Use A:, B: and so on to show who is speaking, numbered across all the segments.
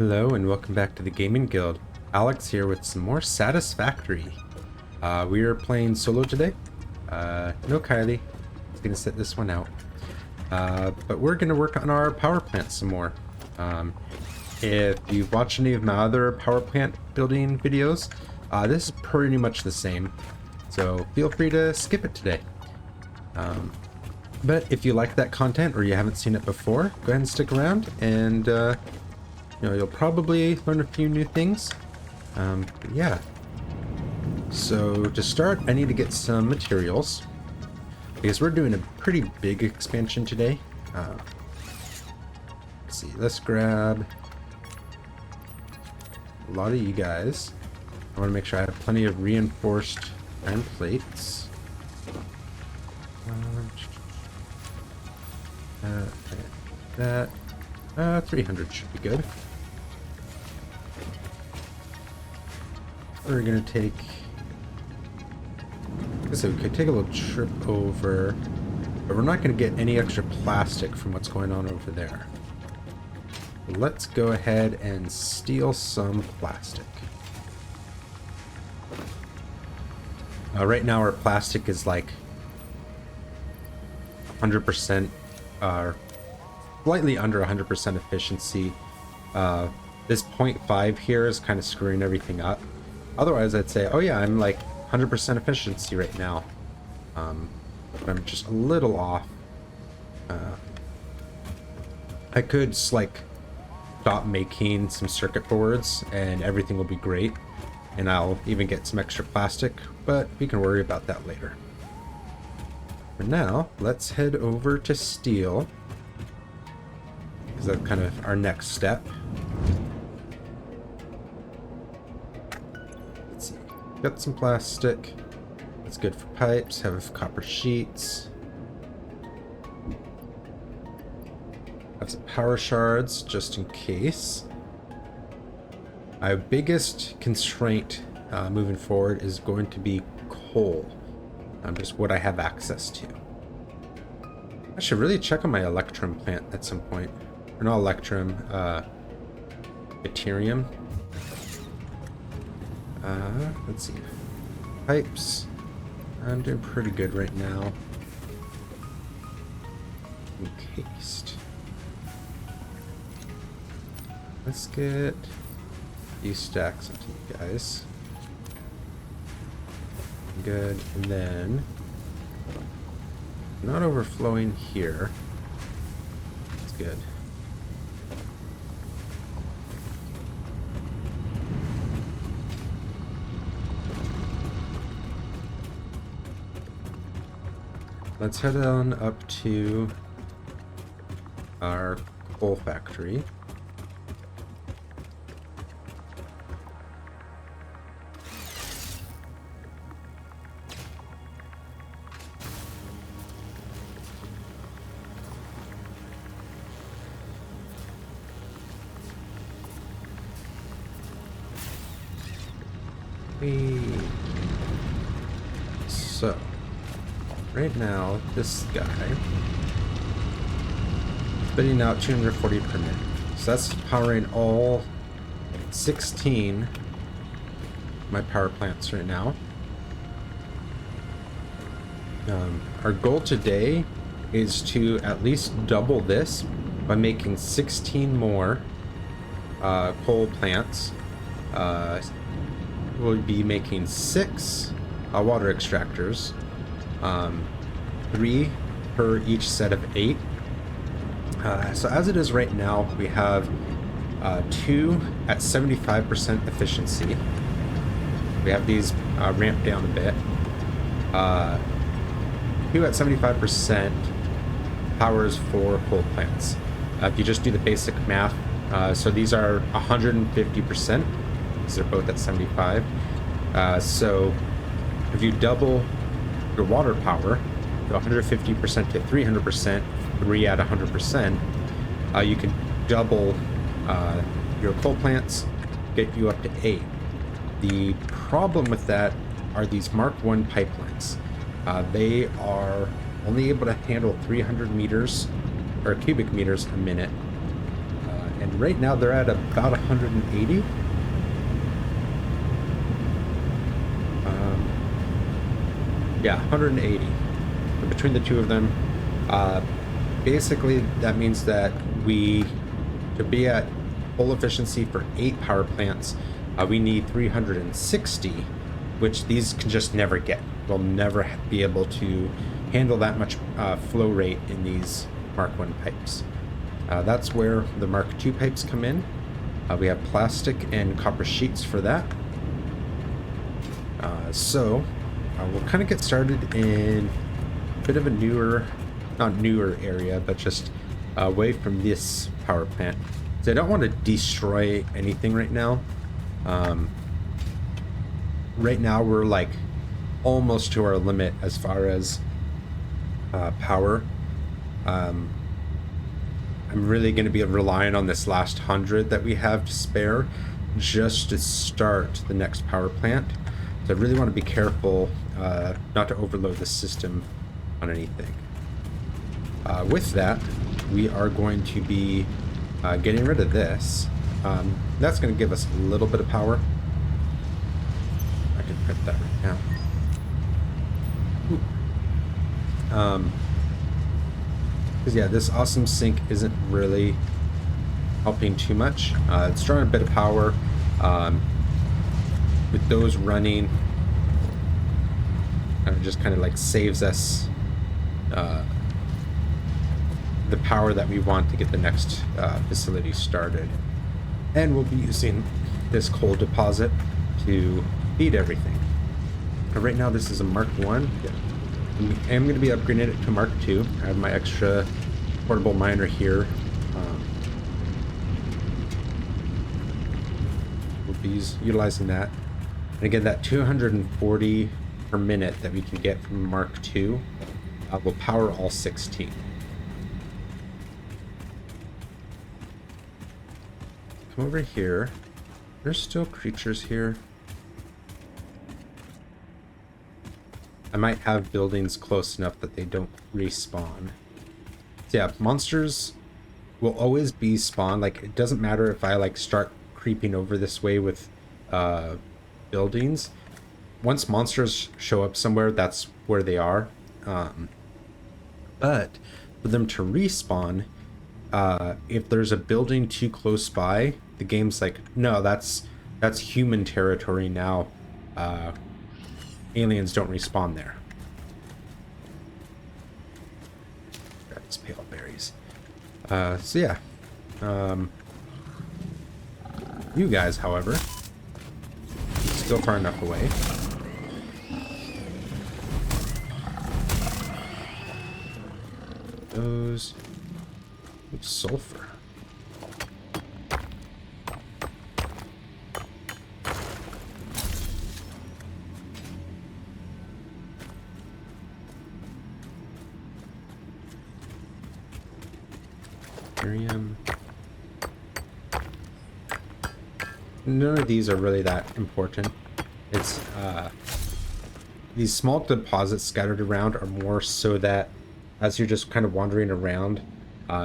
A: Hello and welcome back to the Gaming Guild. Alex here with some more Satisfactory. We are playing solo today. No Kylie. It's gonna sit this one out. But we're gonna work on our power plant some more. If you've watched any of my other power plant building videos, this is pretty much the same. So feel free to skip it today. But if you like that content or you haven't seen it before, go ahead and stick around and you'll probably learn a few new things. But yeah. So to start, I need to get some materials because we're doing a pretty big expansion today. Let's see, let's grab a lot of you guys. I want to make sure I have plenty of reinforced iron plates. Okay, that 300 should be good. We're gonna take, I guess we could take a little trip over, but we're not gonna get any extra plastic from what's going on over there. Let's go ahead and steal some plastic. Right now our plastic is like 100%, slightly under 100% efficiency. This 0.5 here is kind of screwing everything up. Otherwise, I'd say, oh yeah, I'm like 100% efficiency right now. But I'm just a little off. I could like stop making some circuit boards and everything will be great. And I'll even get some extra plastic, but we can worry about that later. For now, let's head over to steel, because that's kind of our next step. Let's see, got some plastic. That's good for pipes. Have copper sheets. Have some power shards just in case. My biggest constraint moving forward is going to be coal. Just what I have access to. I should really check on my electrum plant at some point. Or not electrum, Ethereum. Let's see. Pipes. I'm doing pretty good right now. Encased. Let's get these stacks into you guys. Good, and then not overflowing here. That's good. Let's head on up to our coal factory. So, right now, this guy is spitting out 240 per minute. So that's powering all 16 of my power plants right now. Our goal today is to at least double this by making 16 more coal plants. We'll be making 6 water extractors, 3 per each set of 8. So as it is right now, we have 2 at 75% efficiency. We have these ramped down a bit. 2 at 75% powers for coal plants. If you just do the basic math, so these are 150%. These are both at 75. So if you double your water power to 150% to 300%, 3 at 100%, you can double your coal plants, get you up to 8. The problem with that are these Mark 1 pipelines. They are only able to handle 300 meters or cubic meters a minute. And Right now they're at about 180. Yeah, 180. But between the two of them, basically that means that to be at full efficiency for 8 power plants, we need 360, which these can just never get. We'll never be able to handle that much flow rate in these Mark 1 pipes. That's where the Mark 2 pipes come in. We have plastic and copper sheets for that. So we'll kind of get started in a bit of a not newer area, but just away from this power plant. So I don't want to destroy anything right now. Right now we're like almost to our limit as far as power. I'm really going to be relying on this last 100 that we have to spare just to start the next power plant. So I really want to be careful not to overload the system on anything. With that, we are going to be getting rid of this. That's going to give us a little bit of power. I can print that right now. Because yeah, this awesome sink isn't really helping too much. It's drawing a bit of power. With those running, it just kind of like saves us the power that we want to get the next facility started. And we'll be using this coal deposit to feed everything. Right now this is a Mark 1. Yeah. I'm going to be upgrading it to Mark 2. I have my extra portable miner here. We'll be utilizing that. And again, that 240 per minute that we can get from Mark 2 will power all 16. Come over here. There's still creatures here. I might have buildings close enough that they don't respawn. So yeah, monsters will always be spawned. Like, it doesn't matter if I like start creeping over this way with buildings. Once monsters show up somewhere, that's where they are. But for them to respawn, if there's a building too close by, the game's like, no, that's human territory now. Aliens don't respawn there. Grab these pale berries. So yeah. You guys, however, still far enough away. Those. Ooh, sulfur. None of these are really that important. It's these small deposits scattered around are more so that as you're just kind of wandering around,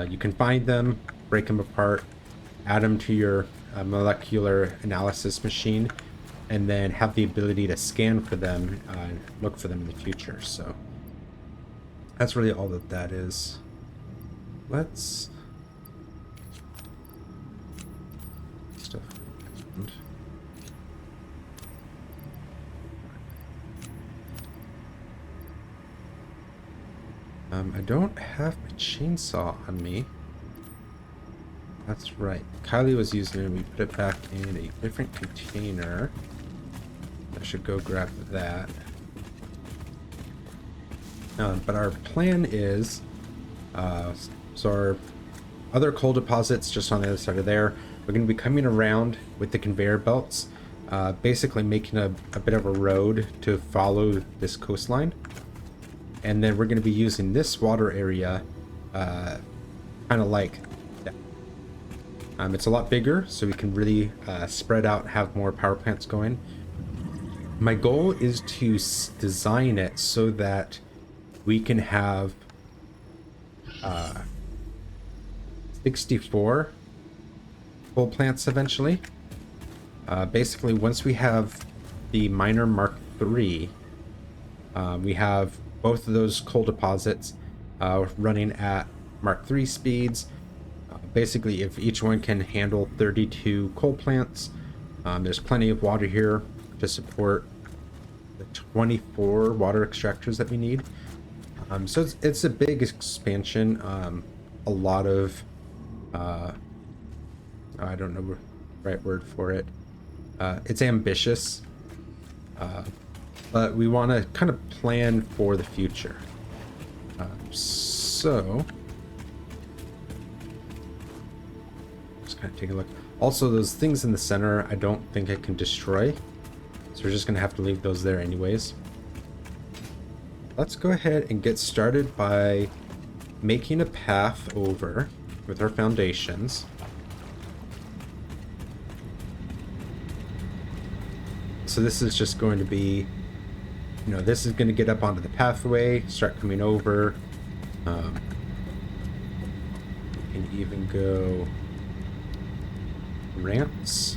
A: you can find them, break them apart, add them to your molecular analysis machine, and then have the ability to scan for them and look for them in the future. So that's really all that is. Let's stuff. I don't have my chainsaw on me. That's right. Kylie was using it and we put it back in a different container. I should go grab that. But our plan is, so our other coal deposits just on the other side of there, we're going to be coming around with the conveyor belts, basically making a bit of a road to follow this coastline. And then we're going to be using this water area kind of like that. It's a lot bigger, so we can really spread out and have more power plants going. My goal is to design it so that we can have 64 coal plants eventually. Basically, once we have the miner Mark III, we have both of those coal deposits running at Mark III speeds. Basically, if each one can handle 32 coal plants, there's plenty of water here to support the 24 water extractors that we need. So it's a big expansion. A lot of I don't know the right word for it. It's ambitious, but we want to kind of plan for the future. So just kind of take a look. Also, those things in the center, I don't think I can destroy, so we're just gonna have to leave those there anyways. Let's go ahead and get started by making a path over with our foundations. So this is just going to be, you know, this is going to get up onto the pathway, start coming over. We can even go ramps.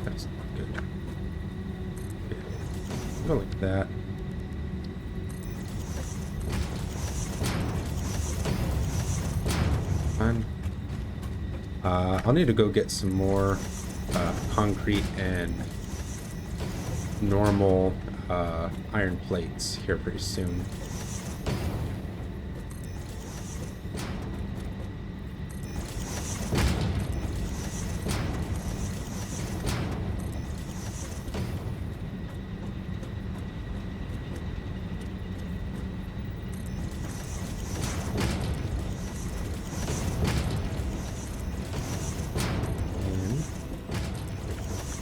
A: That's not good. Okay. Go like that. Fine. I'll need to go get some more concrete and normal iron plates here pretty soon.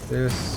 A: This.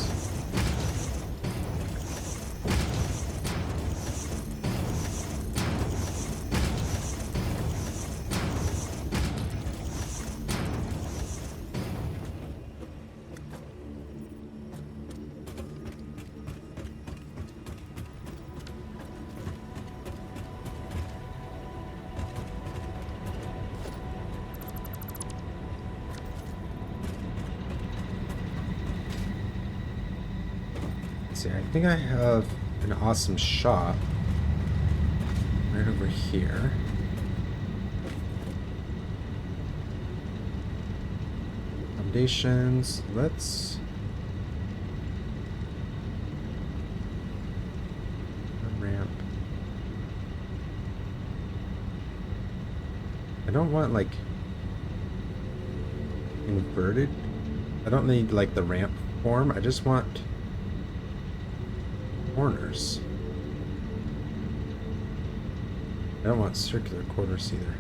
A: I think I have an awesome shop right over here. Foundations, let's ramp. I don't want like inverted. I don't need like the ramp form. I just want corners. I don't want circular corners either.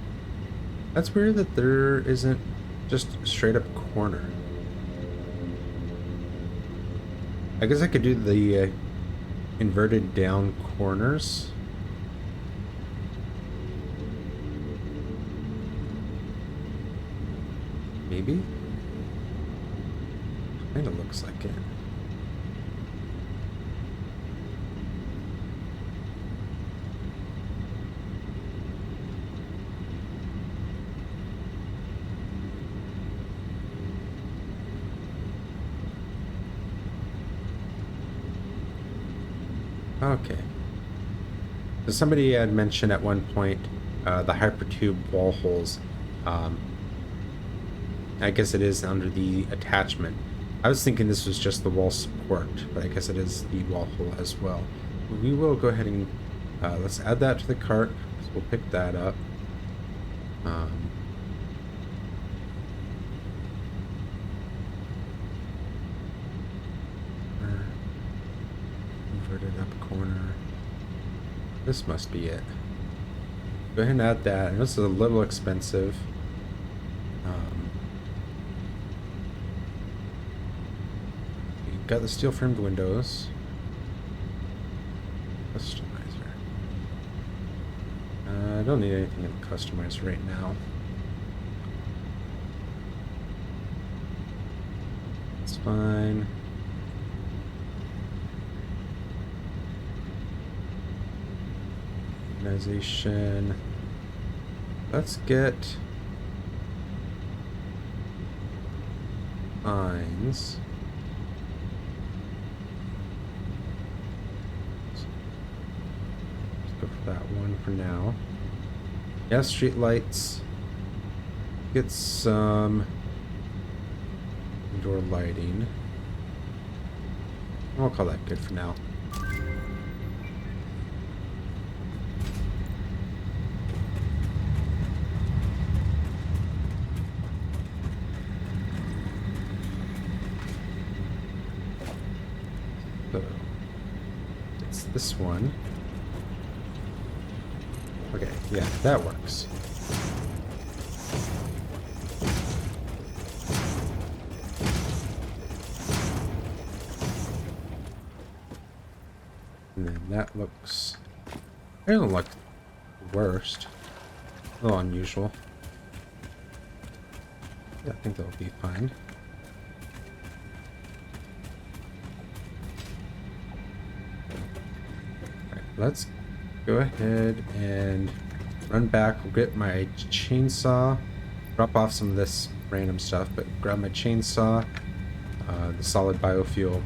A: That's weird that there isn't just a straight up corner. I guess I could do the inverted down corners. Maybe? Kinda looks like it. Okay. So somebody had mentioned at one point the hypertube wall holes. I guess it is under the attachment. I was thinking this was just the wall support, but I guess it is the wall hole as well. We will go ahead and let's add that to the cart. So we'll pick that up. Inverted up corner. This must be it. Go ahead and add that. And this is a little expensive. You've got the steel framed windows. Customizer. I don't need anything in the customizer right now. It's fine. Organization. Let's get lines. Let's go for that one for now. Yeah, street lights. Get some indoor lighting. I'll call that good for now. So it's this one. Okay, yeah, that works. And then that looks... It doesn't look the worst. A little unusual. Yeah, I think that'll be fine. Alright, let's go ahead and run back. We'll get my chainsaw. Drop off some of this random stuff, but grab my chainsaw, the solid biofuel,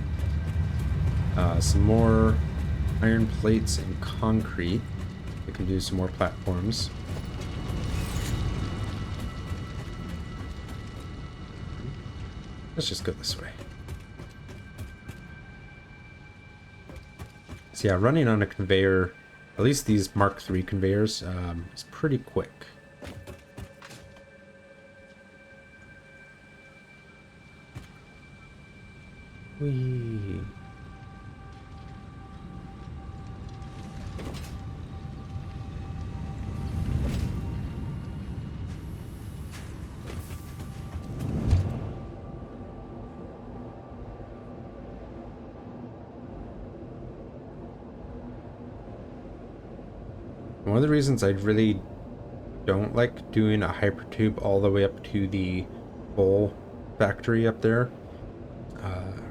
A: some more iron plates and concrete. We can do some more platforms. Let's just go this way. So yeah, running on a conveyor, at least these Mark III conveyors, is pretty quick. Whee. One of the reasons I really don't like doing a hypertube all the way up to the coal factory up there,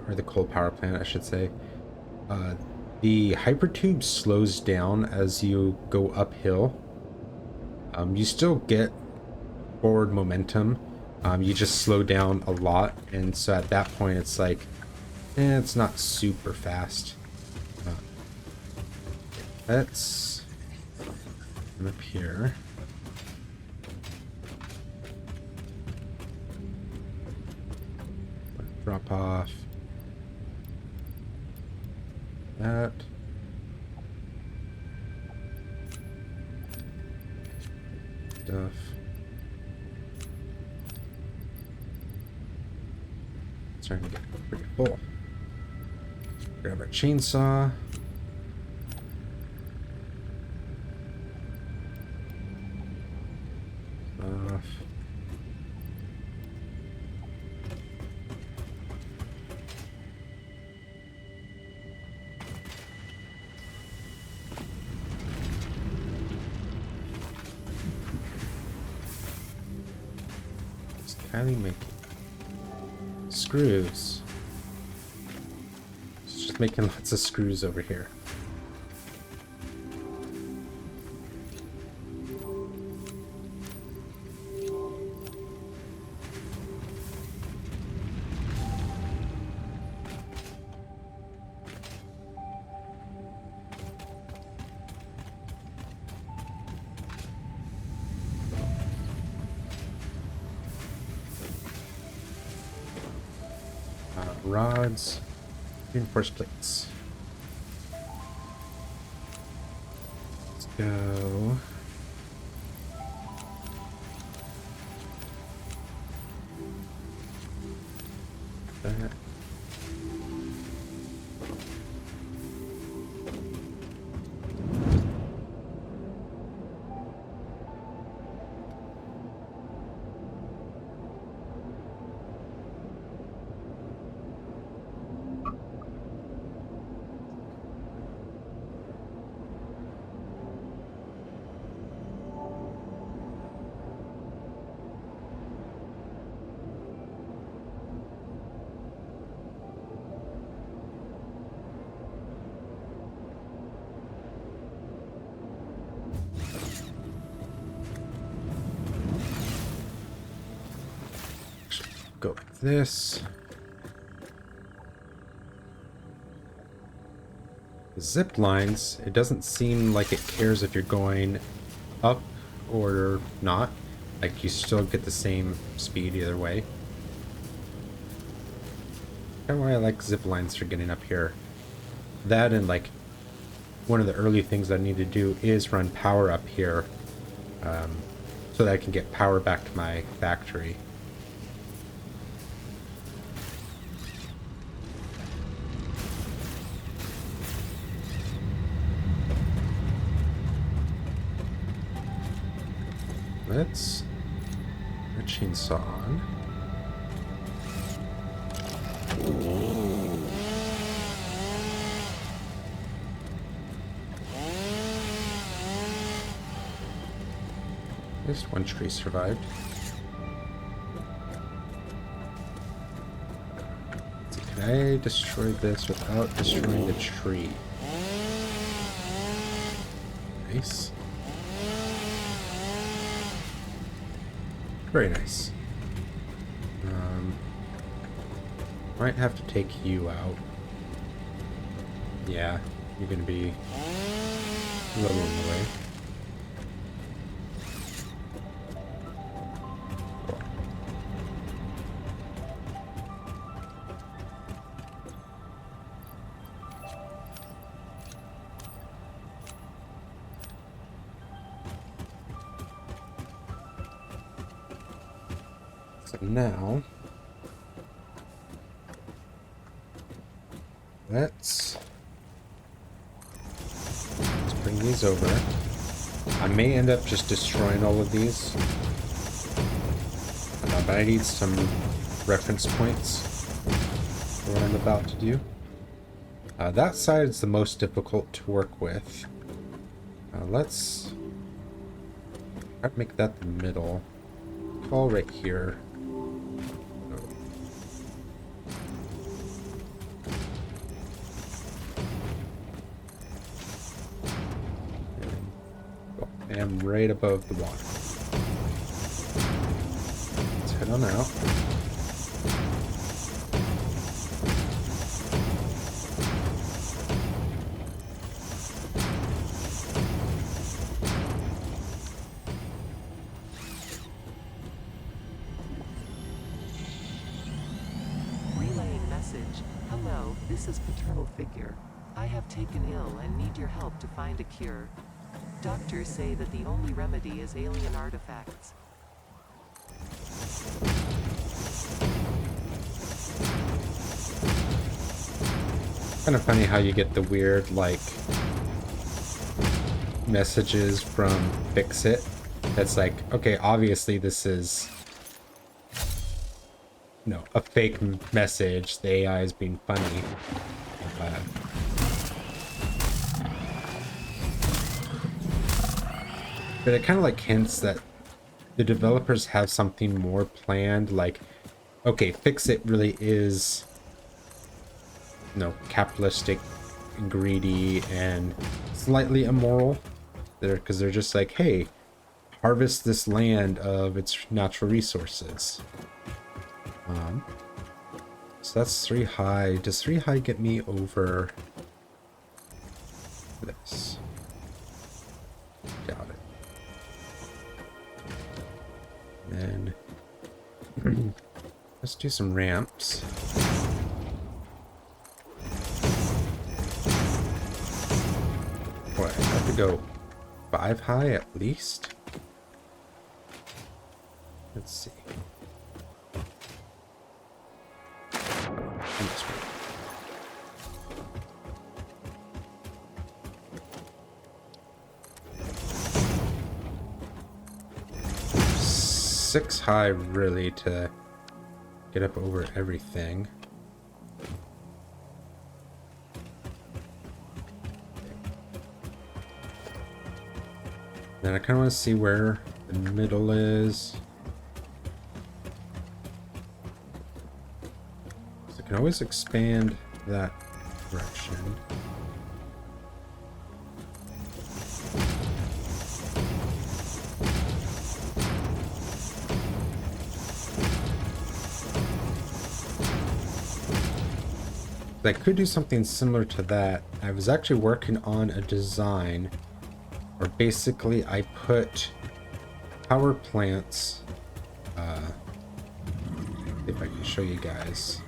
A: or the coal power plant, I should say, the hypertube slows down as you go uphill. You still get forward momentum, you just slow down a lot, and so at that point it's like, it's not super fast. Let's come up here. Drop off that. Stuff. Starting to get pretty full. Grab our chainsaw. Off. What's Kylie making? Screws. It's just making lots of screws over here. Rods, reinforced plates. Let's go. That. go like this. The zip lines, it doesn't seem like it cares if you're going up or not. Like, you still get the same speed either way. That's why I like zip lines for getting up here. That and like one of the early things I need to do is run power up here, so that I can get power back to my factory. Let's put a chainsaw on. At least one tree survived. Let's see, can I destroy this without destroying the tree? Nice. Very nice. Might have to take you out. Yeah, you're gonna be a little in the way. So now, let's bring these over. I may end up just destroying all of these, but I need some reference points for what I'm about to do. That side is the most difficult to work with. Let's try to make that the middle. Call right here. I am right above the water. Let's head on out.
B: Relaying message. Hello, this is Paternal Figure. I have taken ill and need your help to find a cure. Doctors say that the only remedy is alien artifacts.
A: Kind of funny how you get the weird, like, messages from Fix-It. That's like, okay, obviously this is, you know, a fake message. The AI is being funny. But it kind of like hints that the developers have something more planned. Like, okay, Fix-It really is, you know, capitalistic and greedy and slightly immoral. Because they're just like, hey, harvest this land of its natural resources. So that's 3 high. Does 3 high get me over this? Doubt it. And let's do some ramps. What, I have to go 5 high at least? Let's see. And this one. 6 high really to get up over everything. Then I kind of want to see where the middle is. So I can always expand that direction. I could do something similar to that. I was actually working on a design where basically I put power plants. If I can show you guys.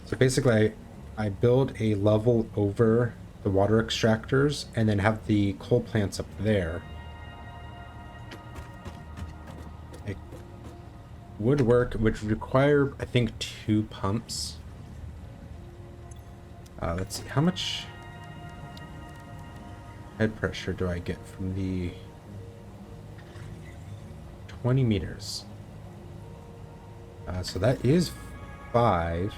A: So basically, I build a level over the water extractors and then have the coal plants up there. It would work, it would require, I think, 2 pumps. Let's see, how much head pressure do I get from the 20 meters? So that is 5.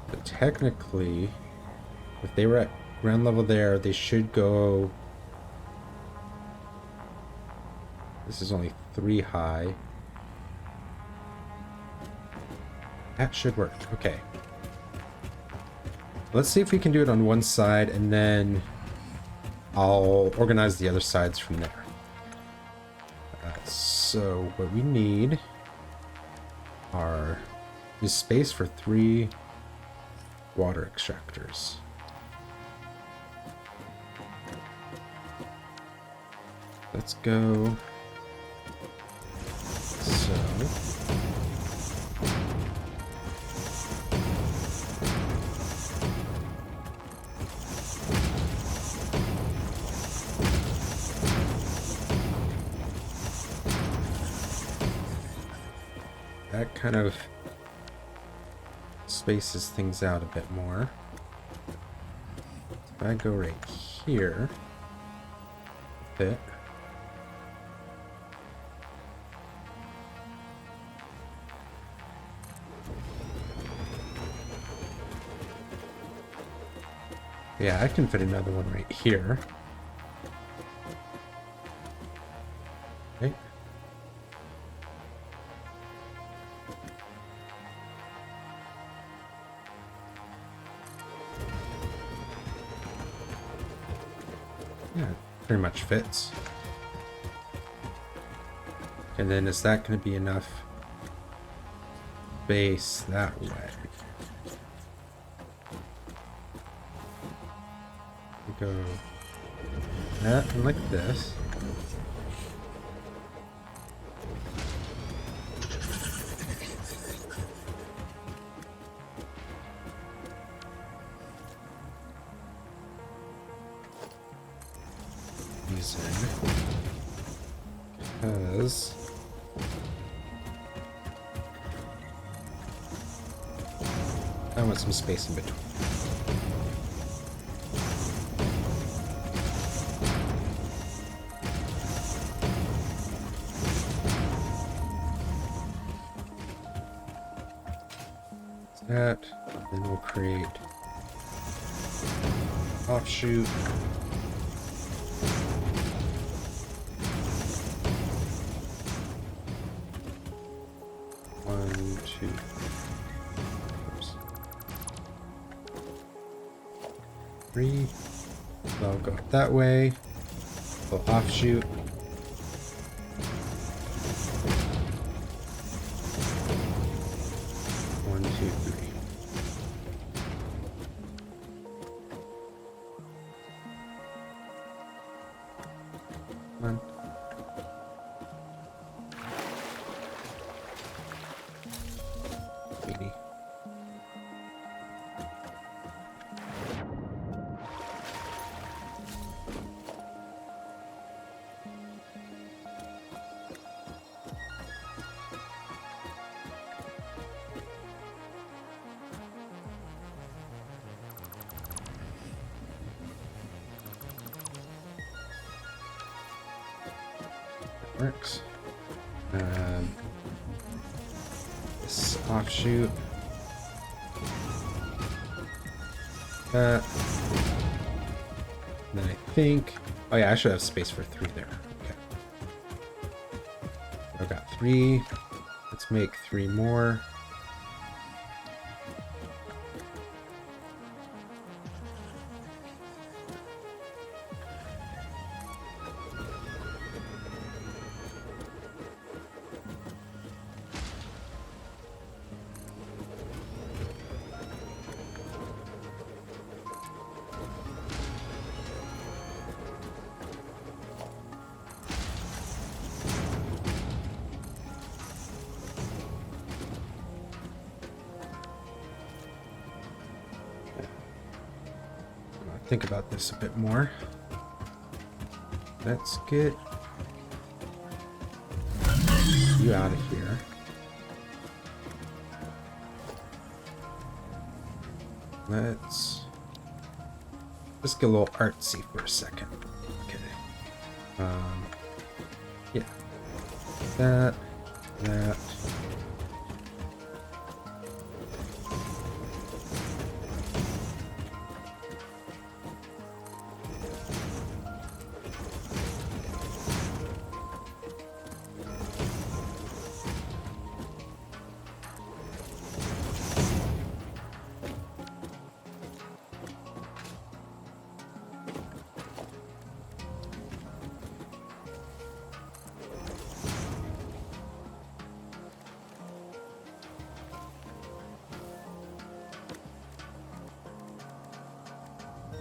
A: But technically, if they were at ground level there, they should go... This is only 3 high. That should work. Okay. Let's see if we can do it on one side, and then I'll organize the other sides from there. So what we need is space for 3 water extractors. Let's go. So that kind of spaces things out a bit more. If I go right here, fit. Yeah, I can fit another one right here. Okay. Yeah, pretty much fits. And then is that going to be enough space that way? Go that and like this. Because I want some space in between. That, then we'll create offshoot. One, two, oops. 3. So I'll go that way. We'll offshoot. Works. This offshoot. That. And then I think. Oh yeah, I should have space for 3 there. Okay. I've got 3. Let's make 3 more. think about this a bit more. Let's get you out of here. Let's just get a little artsy for a second. Okay. Yeah. That.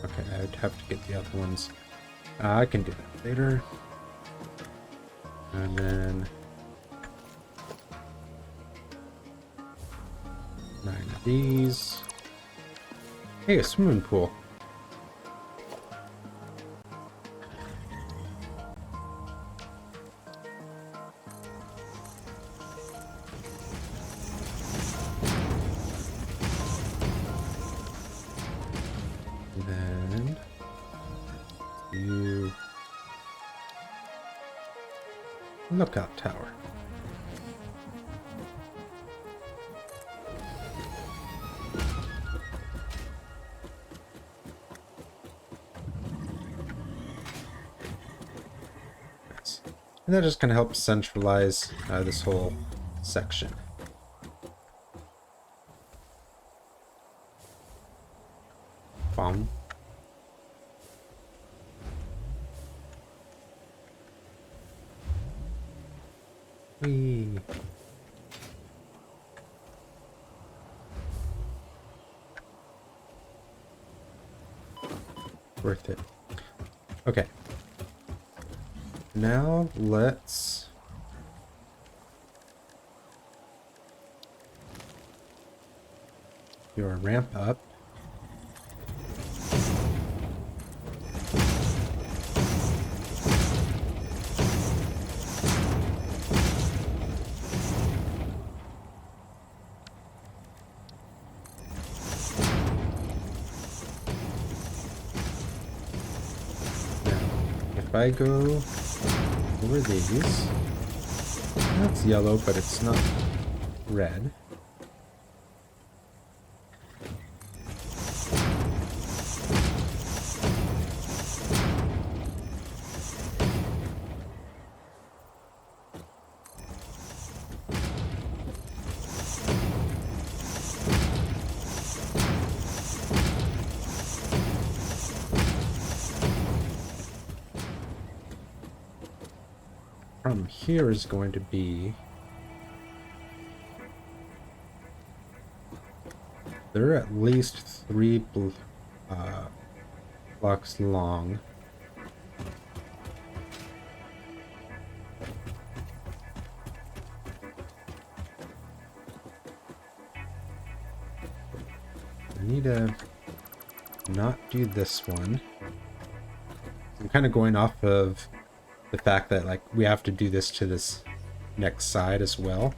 A: Okay, I'd have to get the other ones. I can do that later. And then 9 of these. Hey, a swimming pool. And then you lookout tower. Nice. And that just kind of helps centralize this whole section. Bong. Whee. Worth it. Okay. Now let's do a ramp up. If I go over these, that's yellow, but it's not red. From here is going to be there are at least 3 blocks long. I need to not do this one. I'm kind of going off of the fact that like we have to do this to this next side as well.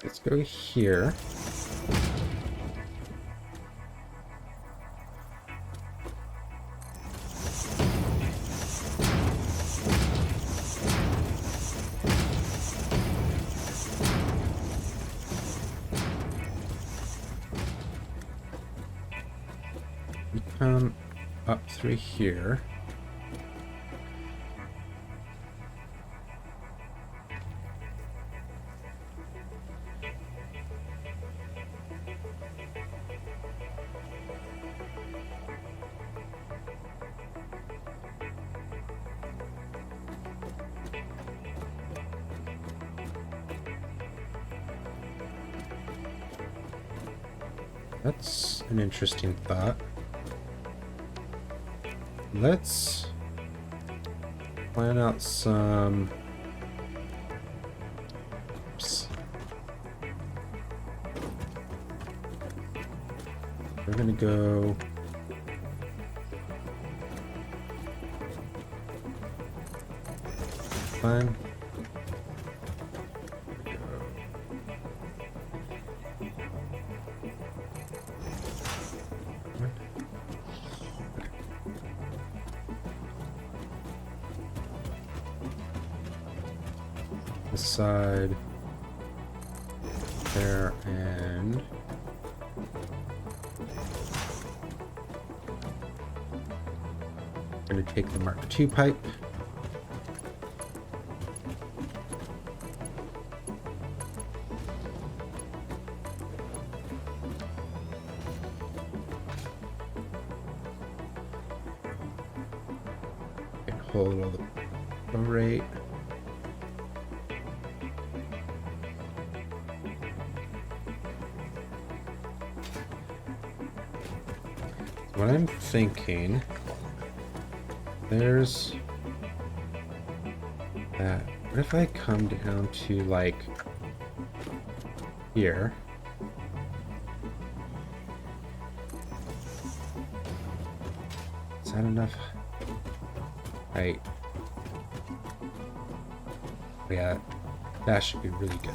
A: Let's go here. We come up through here. That's an interesting thought. Let's plan out some... Oops. We're gonna go fun. This side there, and I'm going to take the Mark II pipe. And hold all the flow rate. What I'm thinking, there's that. What if I come down to like here? Is that enough height? Yeah, that should be really good.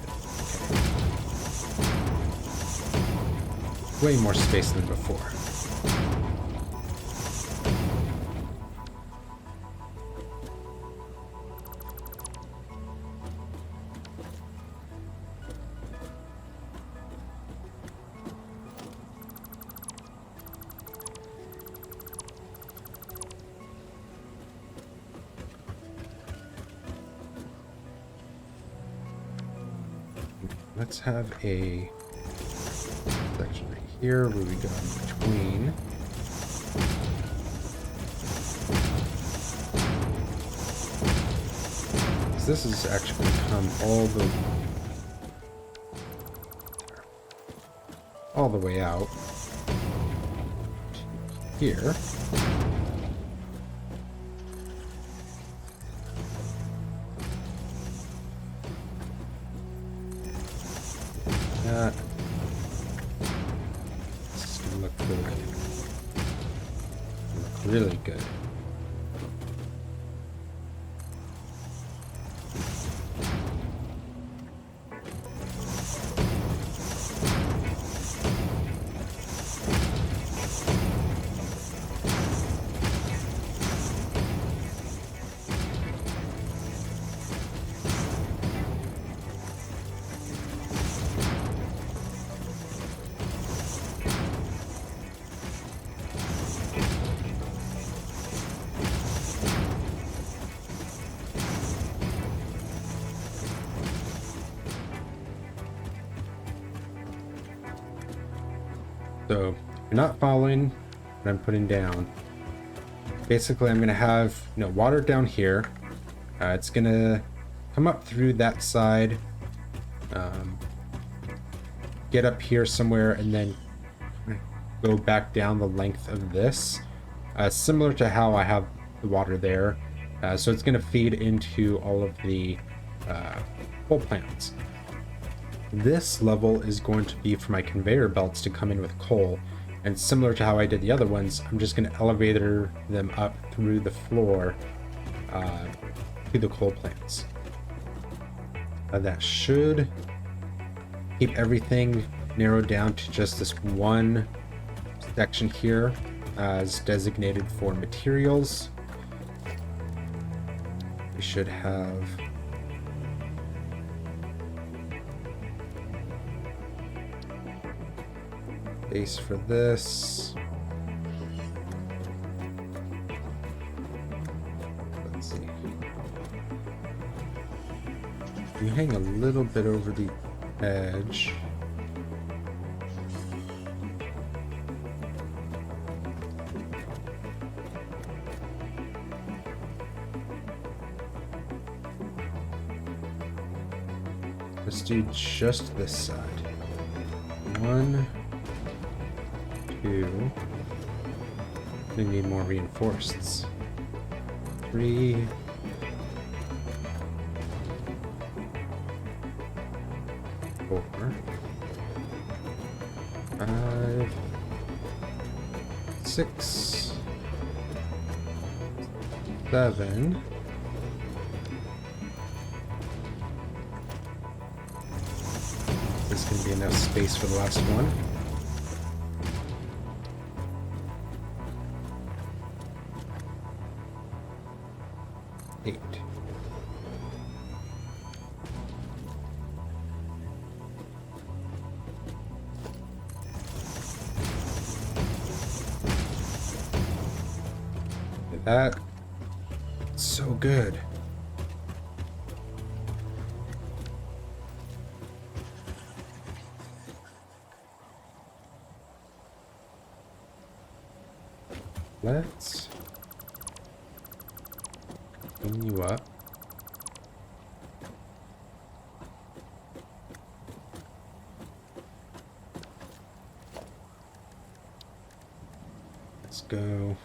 A: Okay. Way more space than before. Let's have a section right here where we go in between. So this is actually going to come all the way out to here. This is gonna look really good. So if you're not following what I'm putting down, basically I'm going to have, water down here. It's going to come up through that side, get up here somewhere, and then go back down the length of this, similar to how I have the water there. So it's going to feed into all of the coal plants. This level is going to be for my conveyor belts to come in with coal, and similar to how I did the other ones, I'm just going to elevator them up through the floor to the coal plants. That should keep everything narrowed down to just this one section here as designated for materials. We should have base for this. Let's see. You hang a little bit over the edge. Let's do just this side. 1, 2. We need more reinforceds. 3. 4. 5. 6. 7. there's going to be enough space for the last one. Eight. That so good. Let's clean you up. Let's go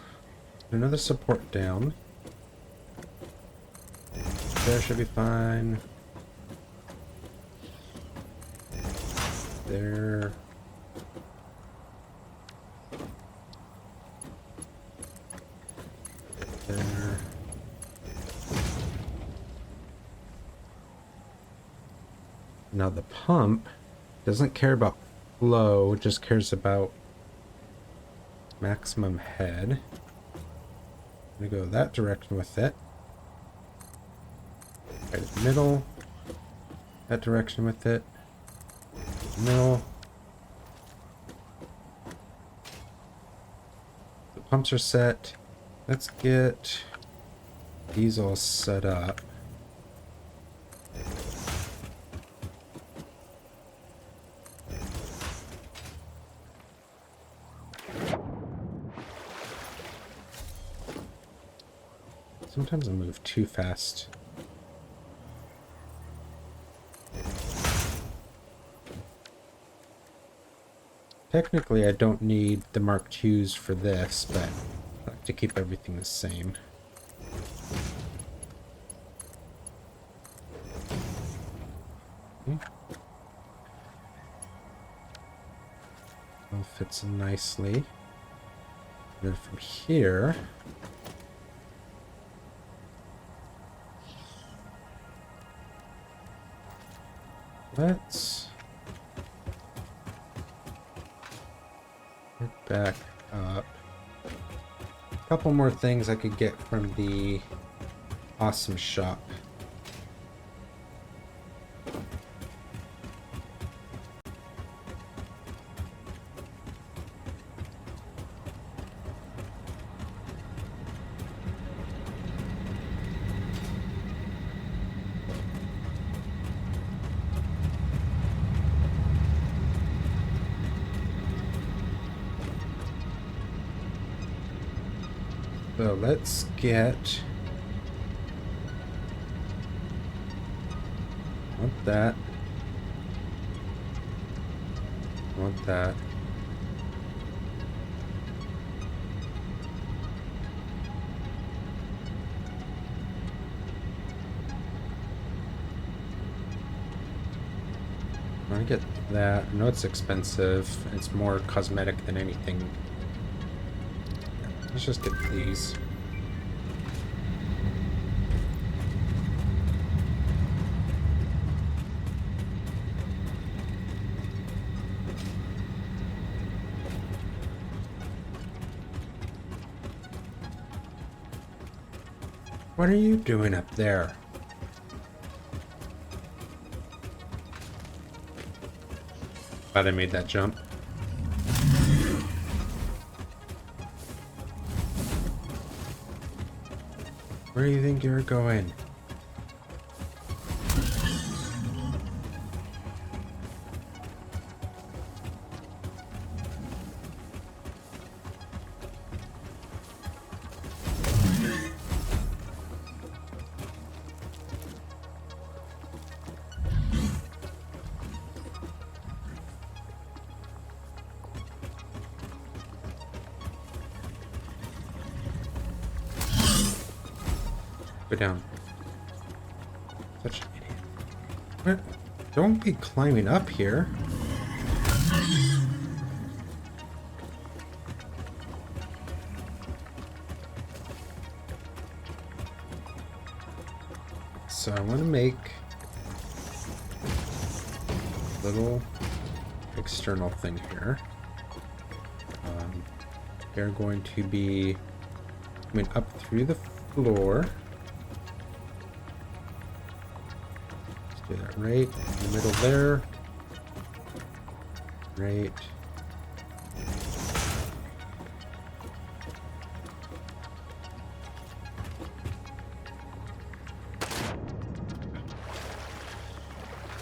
A: another support down. There should be fine. There. There. Now the pump doesn't care about flow, just cares about maximum head. I'm gonna go that direction with it. Right in the middle. That direction with it. Middle. The pumps are set. Let's get these all set up. Sometimes I move too fast. Technically, I don't need the Mark IIs for this, but I like to keep everything the same. All fits in nicely. And then from here, let's get back up. A couple more things I could get from the awesome shop. So let's get... want that. Want that. I want to get that. I know it's expensive. It's more cosmetic than anything. Let's just get these. What are you doing up there? Glad I made that jump. Where do you think you're going? Go down. Such an idiot. What? Don't be climbing up here. So I want to make a little external thing here. They're going to be coming up through the floor. Let's do that right in the middle there. Right.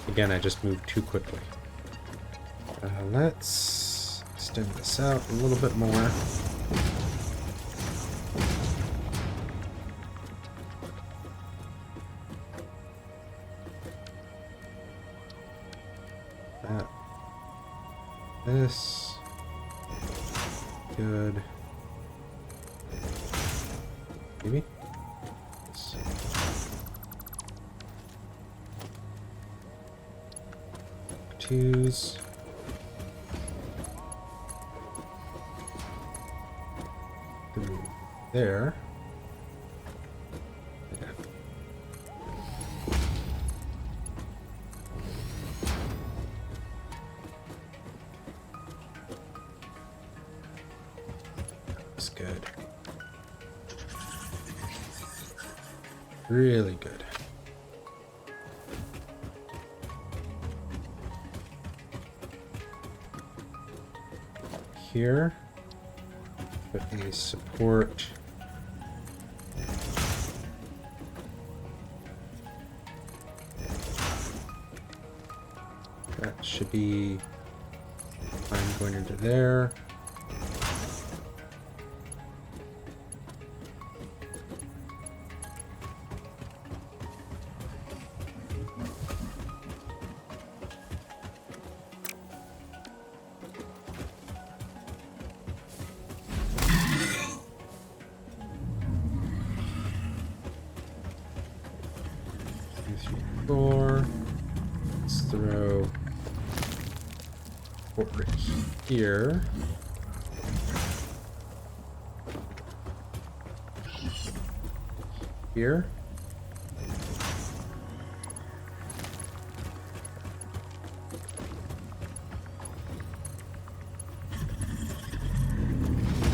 A: Again, I just moved too quickly. Let's extend this out a little bit more. This. Good. Maybe? This. Twos. Through there. Yeah. That's good. Really good. Here, put a support. That should be fine going into there. Let's throw right here. Here.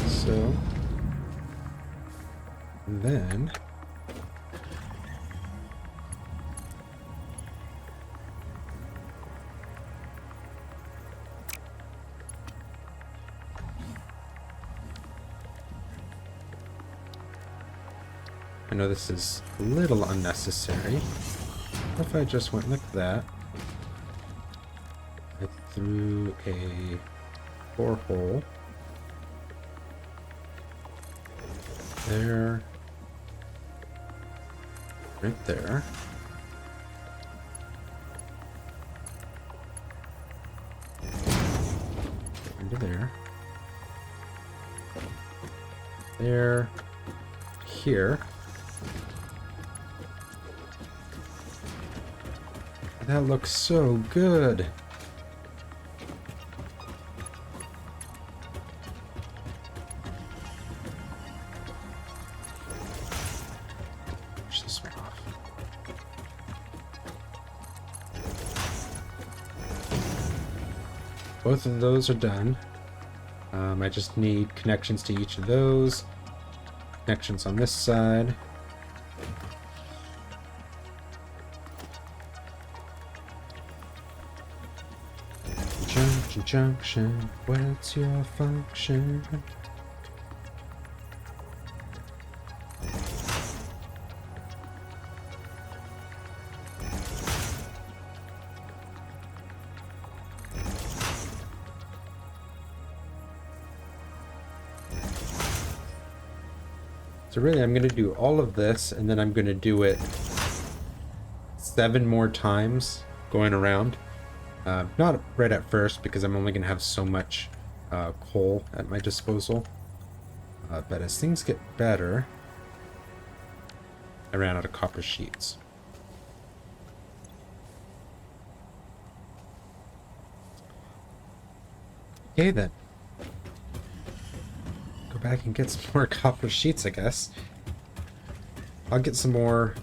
A: So, and then I know this is a little unnecessary. What if I just went like that? I threw a borehole there, right there. Into there. There. Here. That looks so good. Push this one off. Both of those are done. I just need connections to each of those. Connections on this side. Junction, what's your function? So really, I'm going to do all of this, and then I'm going to do it 7 more times going around. Not right at first, because I'm only going to have so much coal at my disposal. But as things get better... I ran out of copper sheets. Okay then. Go back and get some more copper sheets, I guess. I'll get some more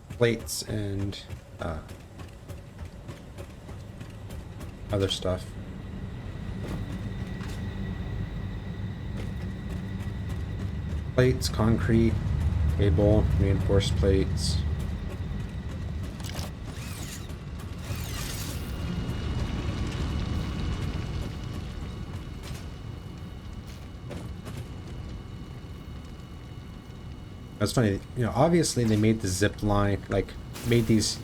A: plates and... other stuff. Plates, concrete, cable, reinforced plates. That's funny, you know, obviously they made the zip line, like, made these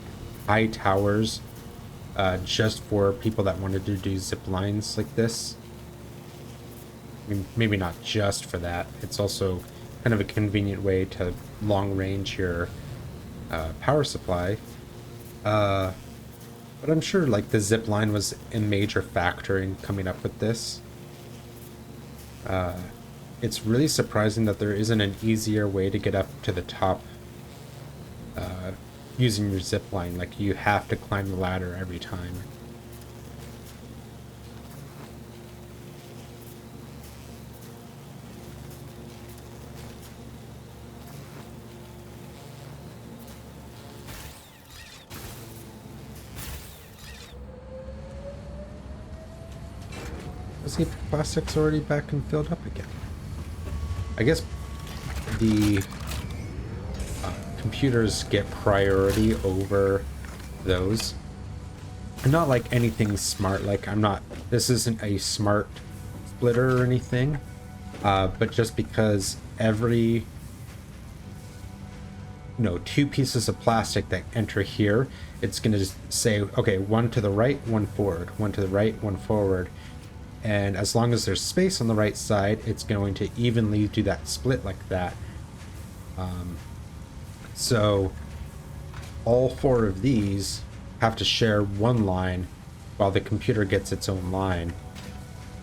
A: high towers just for people that wanted to do zip lines like this. I mean, maybe not just for that. It's also kind of a convenient way to long range your power supply. But I'm sure like the zip line was a major factor in coming up with this. It's really surprising that there isn't an easier way to get up to the top using your zip line. Like, you have to climb the ladder every time. Let's see if plastic's already back and filled up again. I guess the computers get priority over those. And not like anything smart, like this isn't a smart splitter or anything, but just because every, two pieces of plastic that enter here, it's going to just say, okay, one to the right, one forward, one to the right, one forward. And as long as there's space on the right side, it's going to evenly do that split like that. So all four of these have to share one line while the computer gets its own line.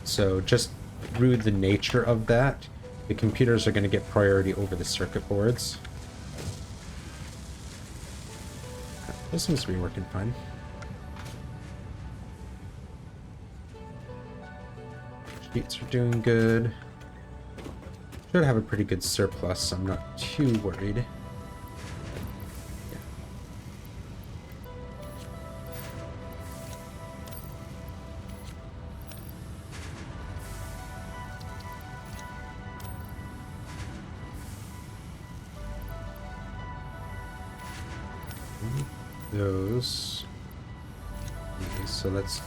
A: So just through the nature of that, the computers are going to get priority over the circuit boards. This seems to be working fine. Sheets are doing good. Should have a pretty good surplus, so I'm not too worried. Those. Okay, so let's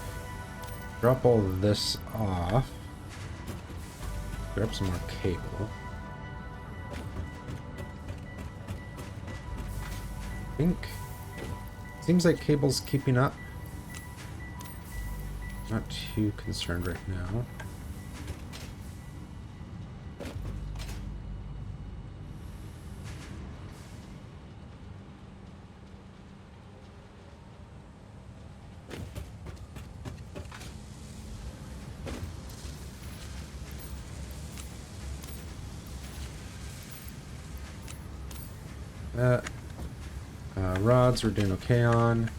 A: drop all this off. Grab some more cable. I think seems like cable's keeping up. Not too concerned right now. Rods we're doing okay on.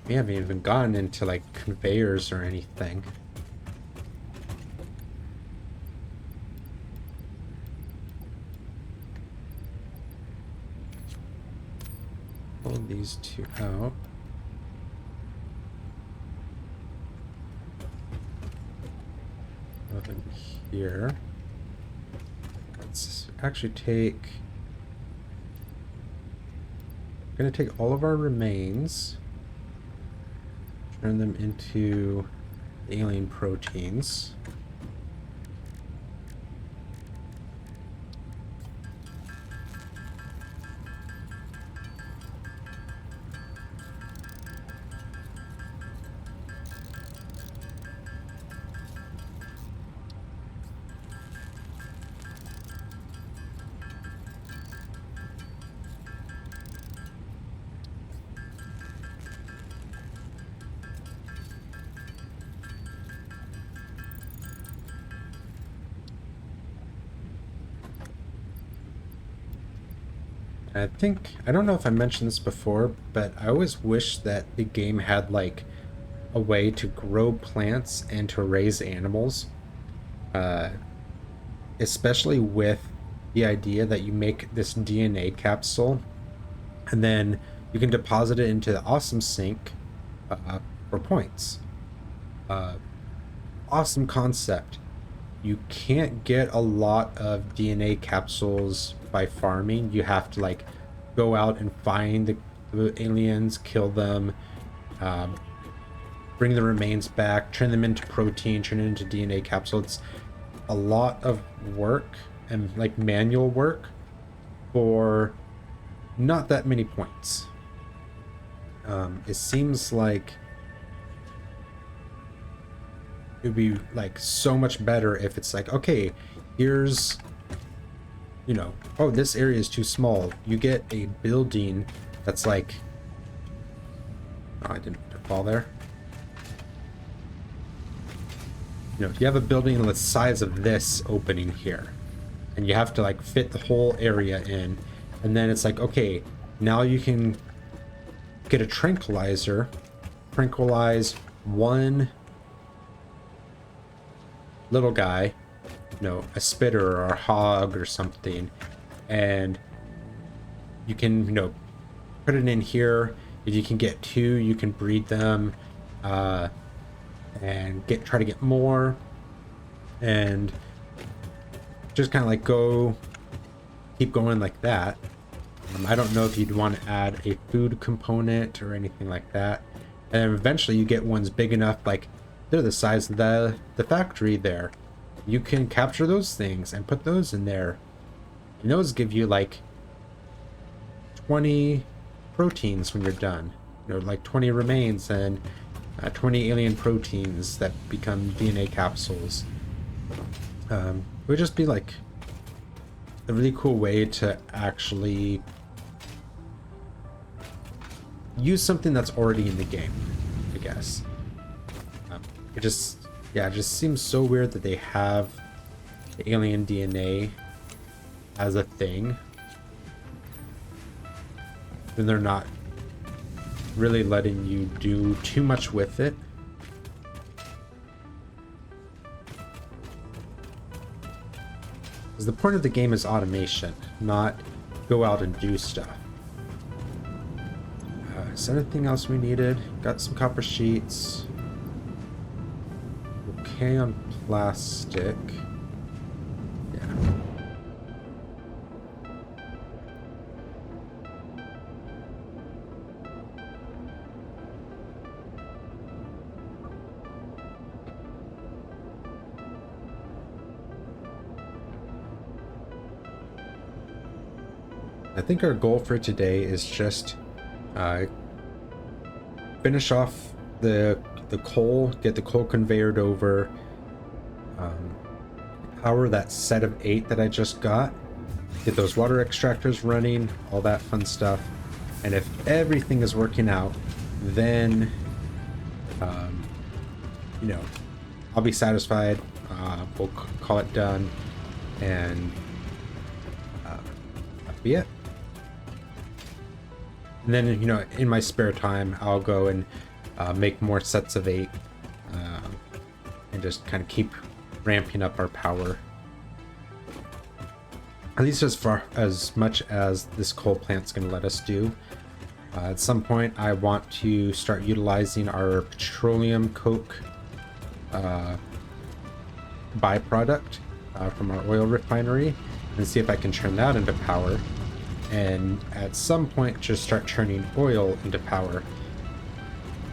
A: We haven't even gotten into like conveyors or anything. Pull these two out. Nothing here. Let's actually take. We're going to take all of our remains, turn them into alien proteins. I don't know if I mentioned this before, but I always wish that the game had like a way to grow plants and to raise animals, especially with the idea that you make this DNA capsule and then you can deposit it into the awesome sink for points. Awesome concept. You can't get a lot of DNA capsules by farming. You have to like go out and find the aliens, kill them, bring the remains back, turn them into protein, turn it into DNA capsules. It's a lot of work and like manual work for not that many points. It seems like it would be like so much better if it's like, okay, here's, you know, oh, this area is too small. You get a building that's like, oh, I didn't fall there. You know, you have a building the size of this opening here, and you have to like fit the whole area in, and then it's like, okay, now you can get a tranquilizer, tranquilize one little guy, you know, a spitter or a hog or something, and you can, you know, put it in here. If you can get two, you can breed them and try to get more, and just kind of like keep going like that. I don't know if you'd want to add a food component or anything like that, and eventually you get ones big enough, like they're the size of the factory there. You can capture those things and put those in there, and those give you like 20 proteins when you're done. You know, like 20 remains and 20 alien proteins that become DNA capsules. It would just be like a really cool way to actually use something that's already in the game, I guess. It just seems so weird that they have the alien DNA as a thing, when they're not really letting you do too much with it. Because the point of the game is automation, not go out and do stuff. Is there anything else we needed? Got some copper sheets. Okay on plastic. Yeah. I think our goal for today is just finish off the coal, get the coal conveyored over, power that set of 8 that I just got, get those water extractors running, all that fun stuff. And if everything is working out, then you know, I'll be satisfied. We'll call it done, and that'll be it. And then, you know, in my spare time, I'll go and make more sets of 8 and just kind of keep ramping up our power. At least as far as much as this coal plant's going to let us do. At some point, I want to start utilizing our petroleum coke byproduct from our oil refinery and see if I can turn that into power. And at some point just start turning oil into power,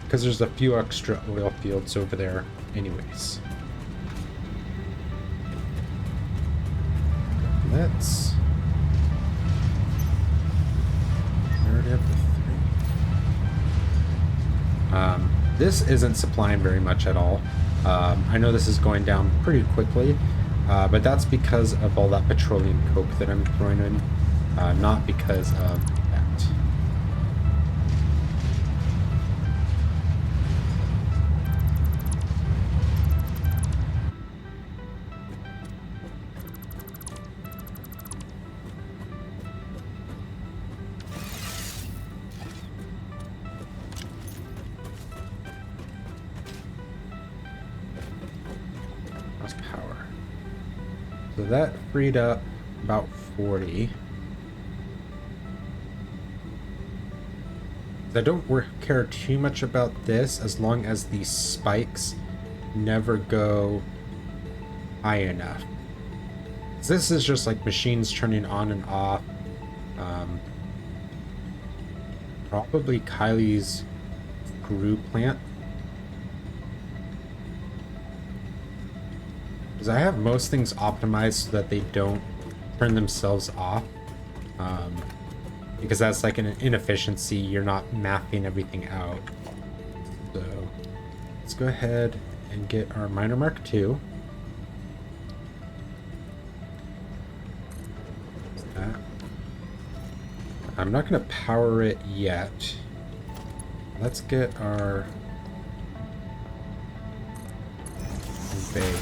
A: because there's a few extra oil fields over there anyways. Let's already have the 3. This isn't supplying very much at all. I know this is going down pretty quickly, but that's because of all that petroleum coke that I'm throwing in. Not because of that. that freed up about 40. I don't care too much about this as long as these spikes never go high enough. This is just like machines turning on and off. Probably Kylie's grew plant. Because I have most things optimized so that they don't turn themselves off. Because that's like an inefficiency. You're not mapping everything out. So let's go ahead and get our miner mark 2. I'm not going to power it yet. Let's get our conveyor.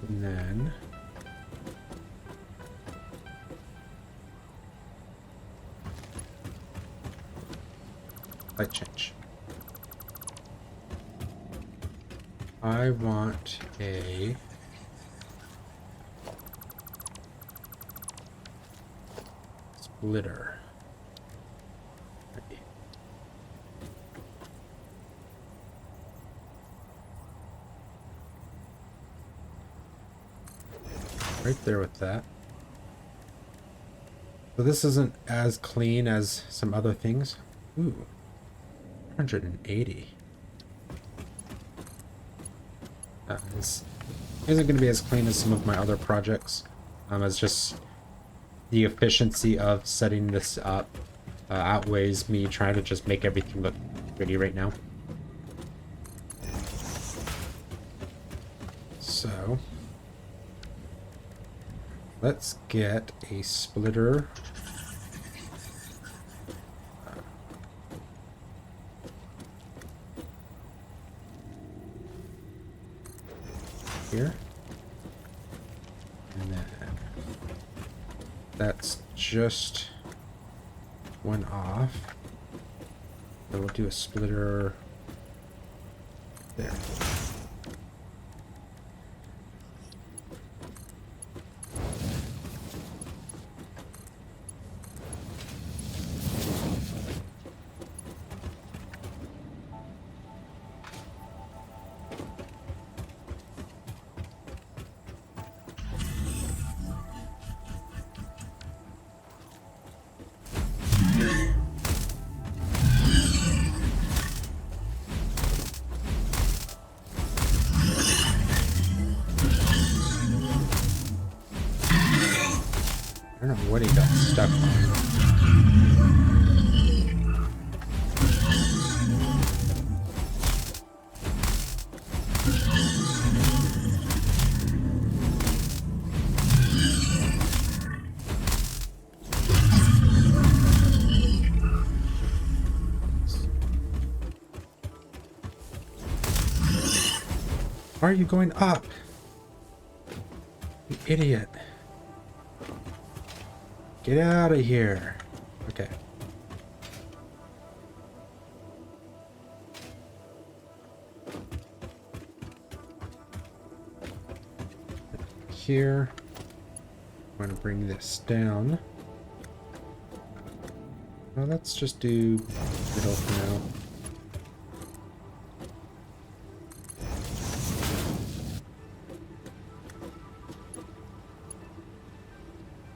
A: And then light change. I want a splitter. Right there with that. So this isn't as clean as some other things. Ooh, 180. This isn't going to be as clean as some of my other projects. It's just the efficiency of setting this up outweighs me trying to just make everything look pretty right now. So let's get a splitter. Here. And then that's just one off. So we'll do a splitter there. I don't know what he got stuck on. Why are you going up? You idiot. Get out of here. Okay. here. I'm going to bring this down. Well, let's just do middle for now.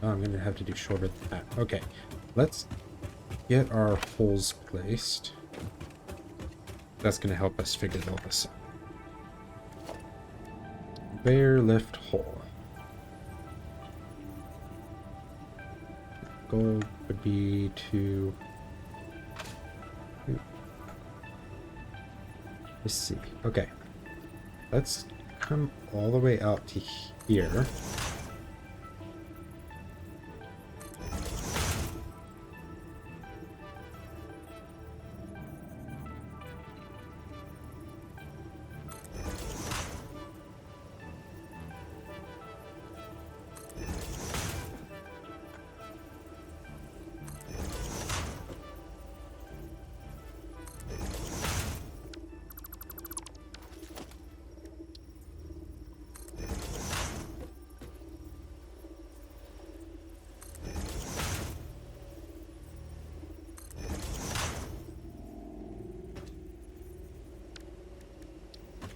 A: Oh, I'm going to have to do shorter than that. Okay, let's get our holes placed. That's going to help us figure all this out. Conveyor lift hole. Goal would be to... Let's see. Okay. Let's come all the way out to here.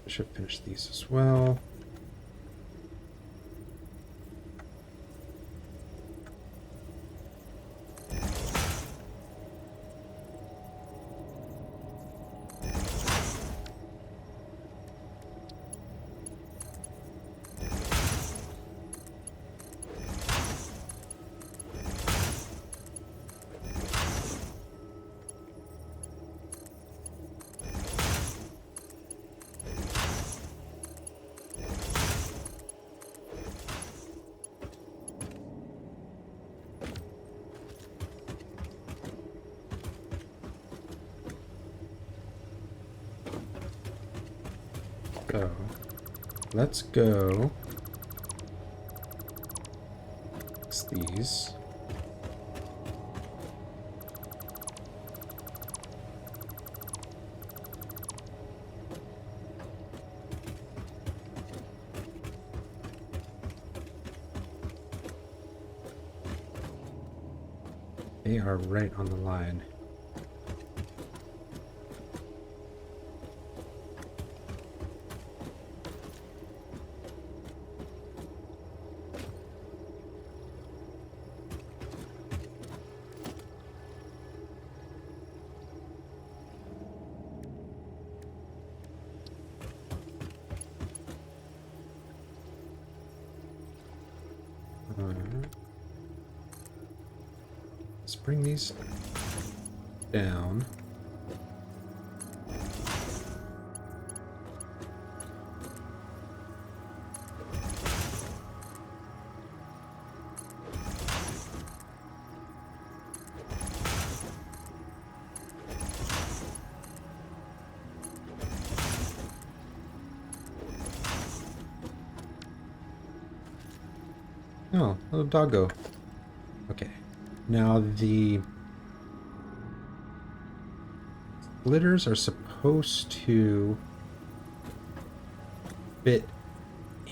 A: I should finish these as well. So, let's go fix these. They are right on the line. Let's bring these down. Oh, little doggo. Okay. Now the splitters are supposed to fit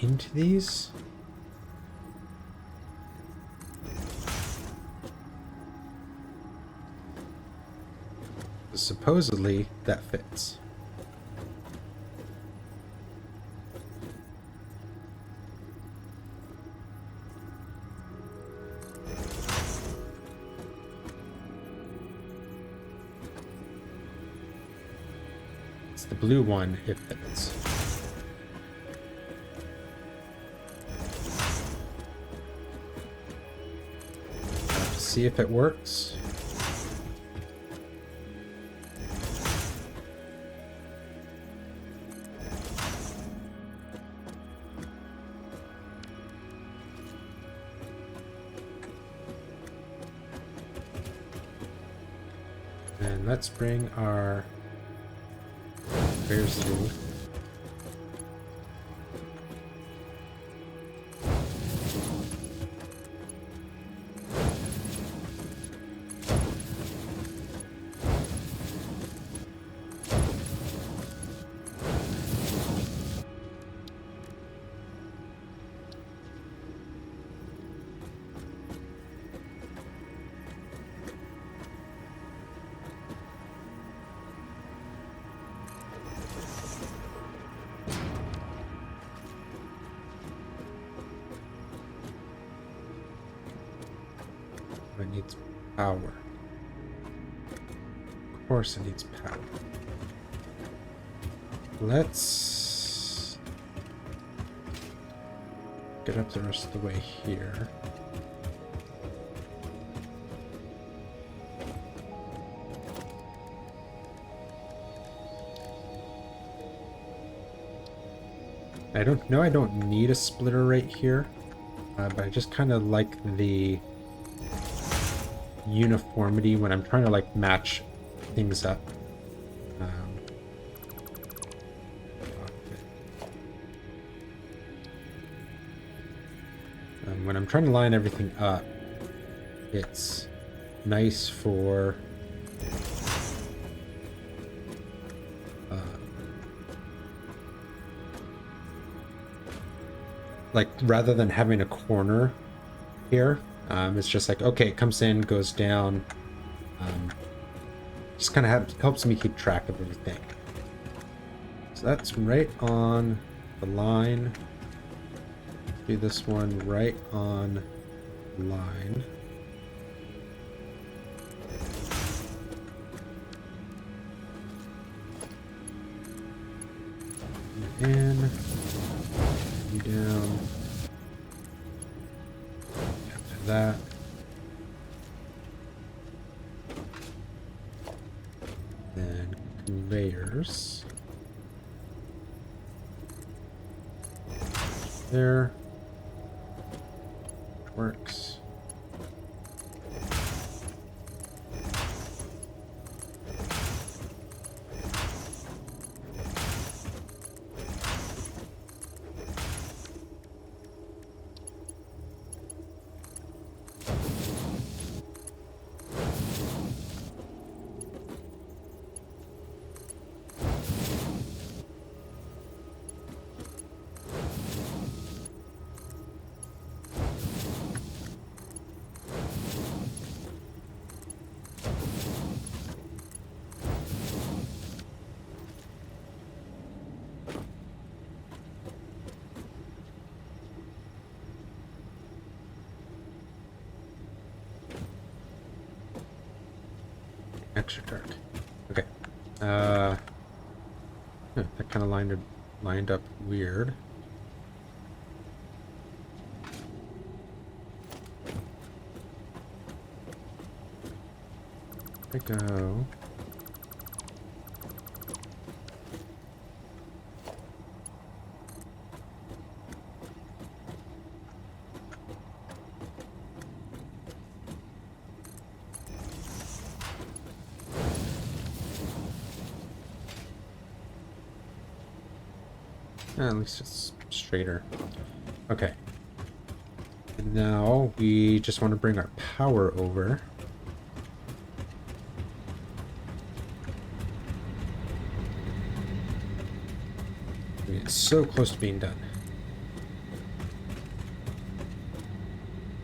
A: into these. Supposedly that fits. The blue one, it fits. Have to see if it works. And let's bring our bears through. it needs power. Of course it needs power. Let's get up the rest of the way here. I don't need a splitter right here, but I just kind of like the uniformity when I'm trying to like match things up. When I'm trying to line everything up, it's nice for like rather than having a corner here, it's just like, okay, it comes in, goes down. Just kind of helps me keep track of everything. So that's right on the line. Do this one right on the line. In, you down. After that. Then conveyors. There. Works. Extra dark. Okay. That kind of lined up weird. There we go. At least it's straighter. Okay. And now we just want to bring our power over. It's so close to being done.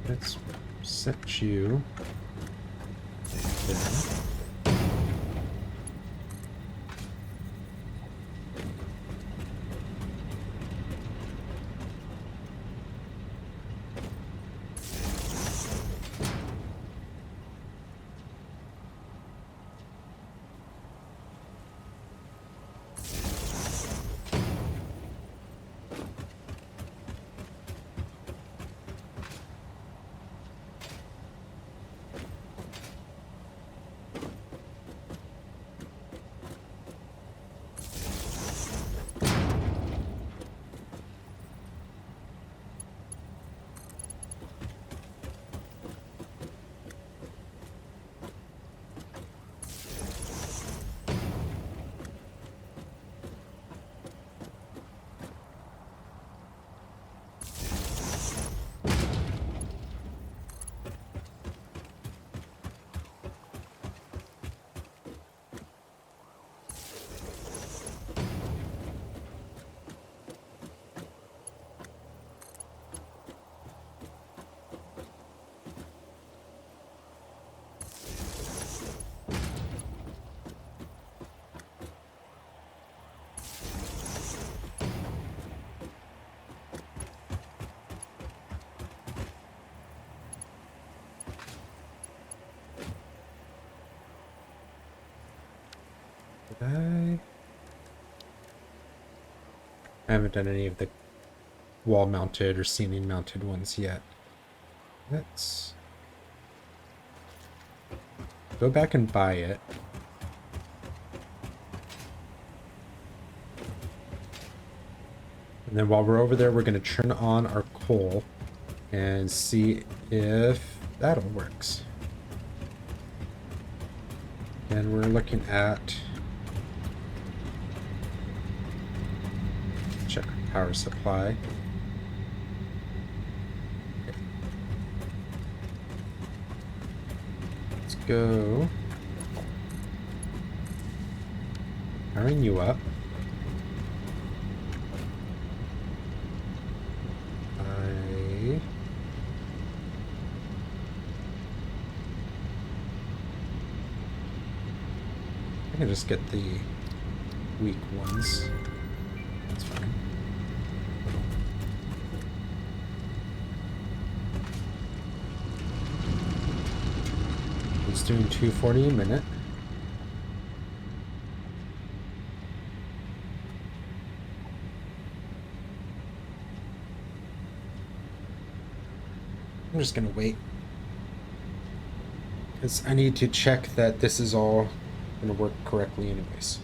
A: Let's set you there. I haven't done any of the wall mounted or ceiling mounted ones yet. Let's go back and buy it. And then while we're over there, we're going to turn on our coal and see if that all works. And we're looking at, check our power supply. Okay. Let's go. Powering you up. I can just get the weak ones. That's fine. It's doing 240 a minute. I'm just gonna wait, because I need to check that this is all going to work correctly anyways.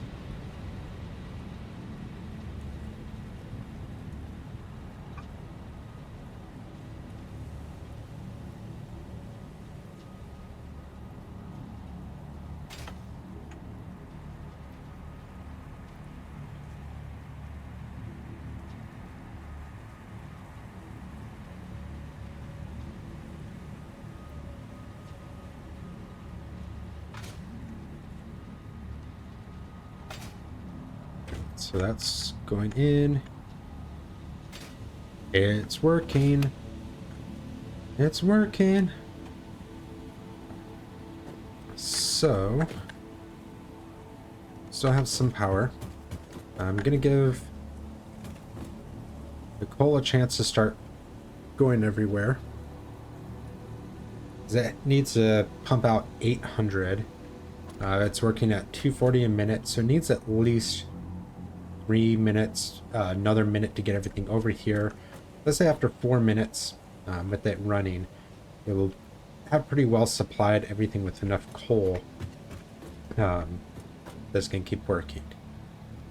A: So that's going in. It's working. It's working. So, still have some power. I'm gonna give the coal a chance to start going everywhere. It needs to pump out 800. It's working at 240 a minute, so it needs at least 3 minutes, another minute to get everything over here. Let's say after 4 minutes with it running, it will have pretty well supplied everything with enough coal that's going to keep working.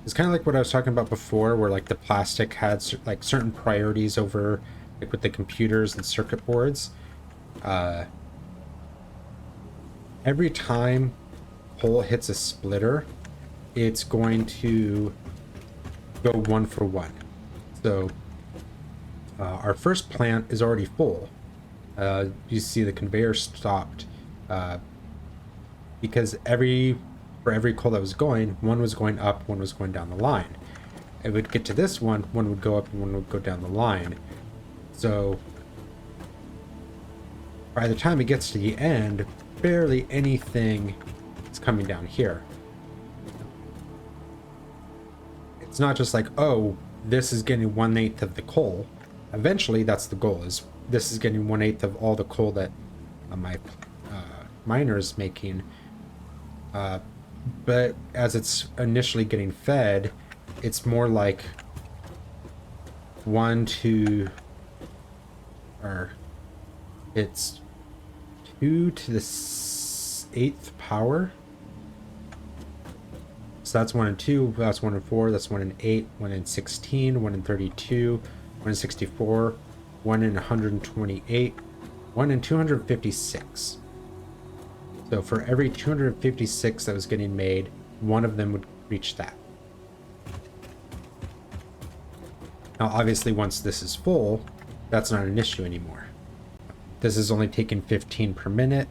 A: It's kind of like what I was talking about before, where like the plastic had like certain priorities over, like with the computers and circuit boards. Every time coal hits a splitter, it's going to go 1 for 1. So our first plant is already full. You see the conveyor stopped because for every coal that was going, one was going up, one was going down the line. It would get to this one would go up and one would go down the line. So by the time it gets to the end, barely anything is coming down here. It's not just like, oh, this is getting 1/8 of the coal. Eventually, that's the goal, is this is getting 1/8 of all the coal that my miner is making. But as it's initially getting fed, it's more like 1 to, or it's 2 to the 8th power. So that's 1 and 2, that's 1 and 4, that's 1 and 8, 1 and 16, 1 and 32, 1 and 64, 1 and 128, 1 and 256. So for every 256 that was getting made, one of them would reach that. Now obviously once this is full, that's not an issue anymore. This is only taking 15 per minute,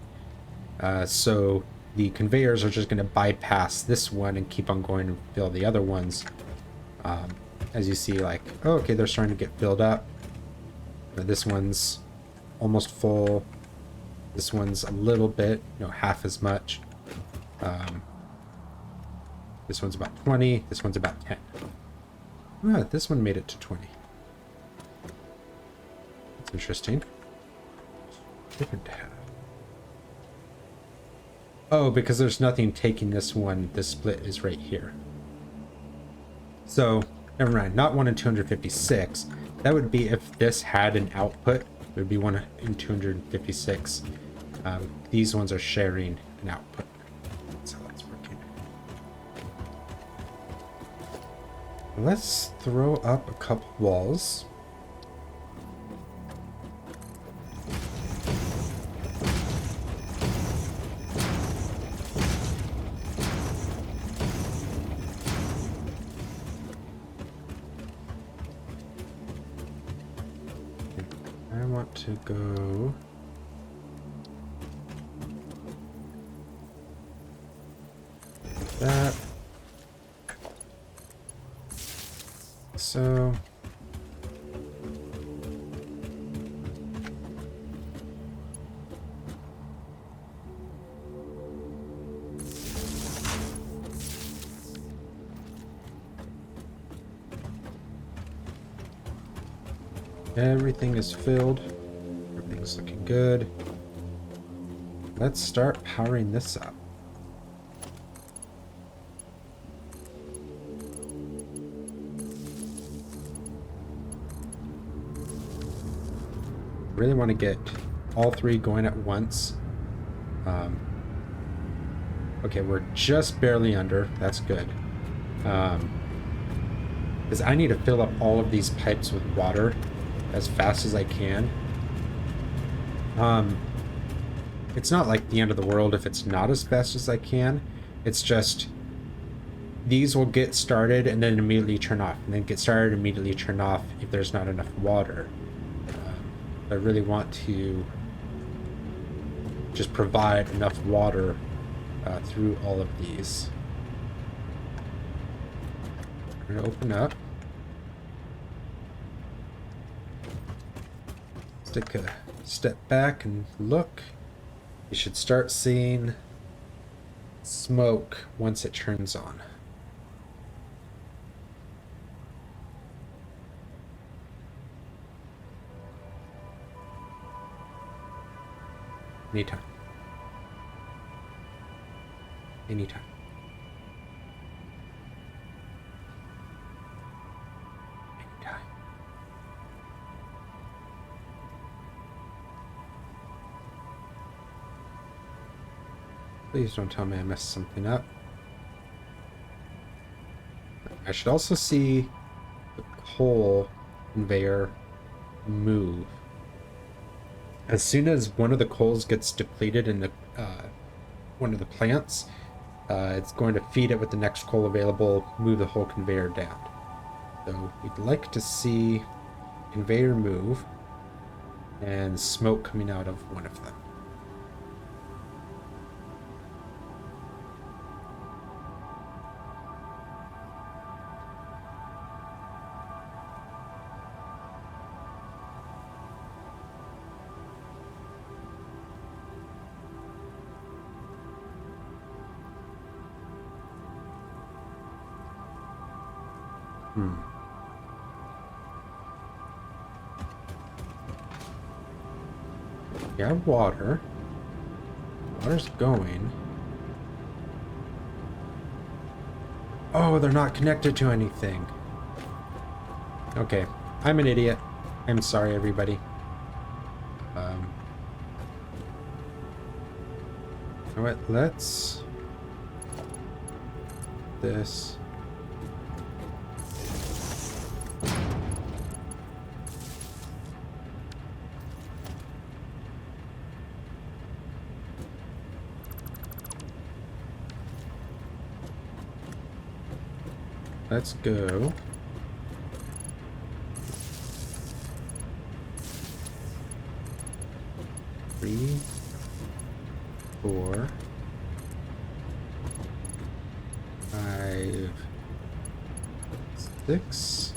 A: so the conveyors are just going to bypass this one and keep on going and fill the other ones. As you see, like, oh, okay, they're starting to get filled up. This one's almost full. This one's a little bit, half as much. This one's about 20. This one's about 10. Ah, this one made it to 20. That's interesting. Different tab. Oh, because there's nothing taking this one. The split is right here. So, never mind. Not 1 in 256. That would be if this had an output. It would be 1 in 256. These ones are sharing an output. That's how that's working. Let's throw up a couple walls. I want to go that. So everything is filled. Everything's looking good. Let's start powering this up. Really want to get all three going at once. Okay, we're just barely under. That's good. Because I need to fill up all of these pipes with water as fast as I can. It's not like the end of the world if it's not as fast as I can. It's just these will get started and then immediately turn off, and then get started and immediately turn off if there's not enough water. I really want to just provide enough water through all of these. I'm going to open up. Take a step back and look. You should start seeing smoke once it turns on. Anytime. Anytime. Anytime. Please don't tell me I messed something up. I should also see the coal conveyor move. As soon as one of the coals gets depleted in the one of the plants, it's going to feed it with the next coal available, move the whole conveyor down. So we'd like to see conveyor move and smoke coming out of one of them. Yeah, water. Water's going. Oh, they're not connected to anything. Okay, I'm an idiot. I'm sorry, everybody. You know what? Let's this. Let's go. Three, 4, 5, 6.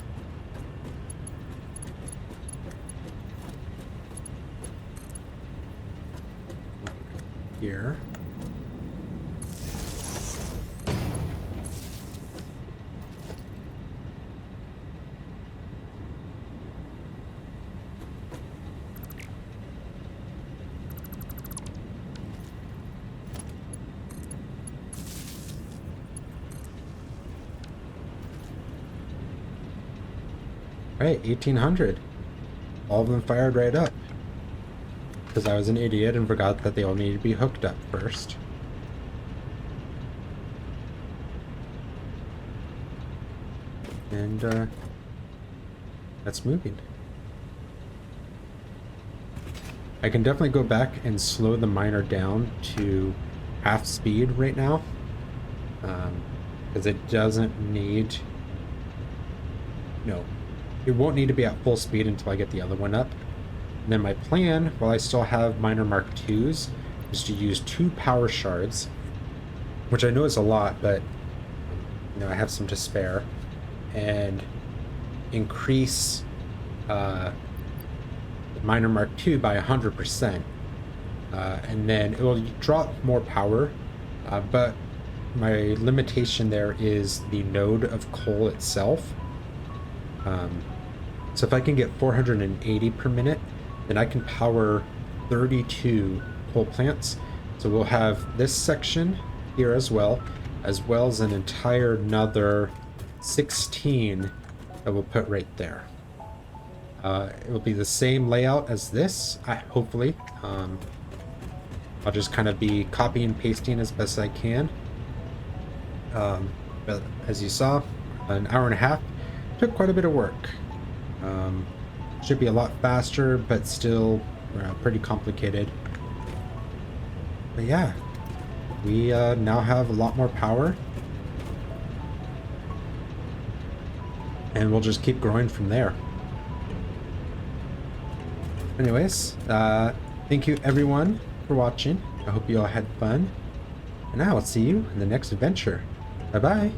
A: Here. Right, 1800. All of them fired right up. Because I was an idiot and forgot that they all needed to be hooked up first. And that's moving. I can definitely go back and slow the miner down to half speed right now. Because it doesn't need... No. It won't need to be at full speed until I get the other one up. And then my plan, while I still have miner Mark IIs, is to use 2 power shards. Which I know is a lot, but... You know, I have some to spare. And increase... miner Mark II by 100%, and then it will drop more power, but my limitation there is the node of coal itself. So if I can get 480 per minute, then I can power 32 coal plants. So we'll have this section here as well as an entire another 16 that we'll put right there. It will be the same layout as this, hopefully. I'll just kind of be copy and pasting as best I can. But as you saw, an hour and a half took quite a bit of work. Should be a lot faster, but still pretty complicated. But yeah, we now have a lot more power. And we'll just keep growing from there. Anyways, thank you everyone for watching. I hope you all had fun. And I will see you in the next adventure. Bye-bye.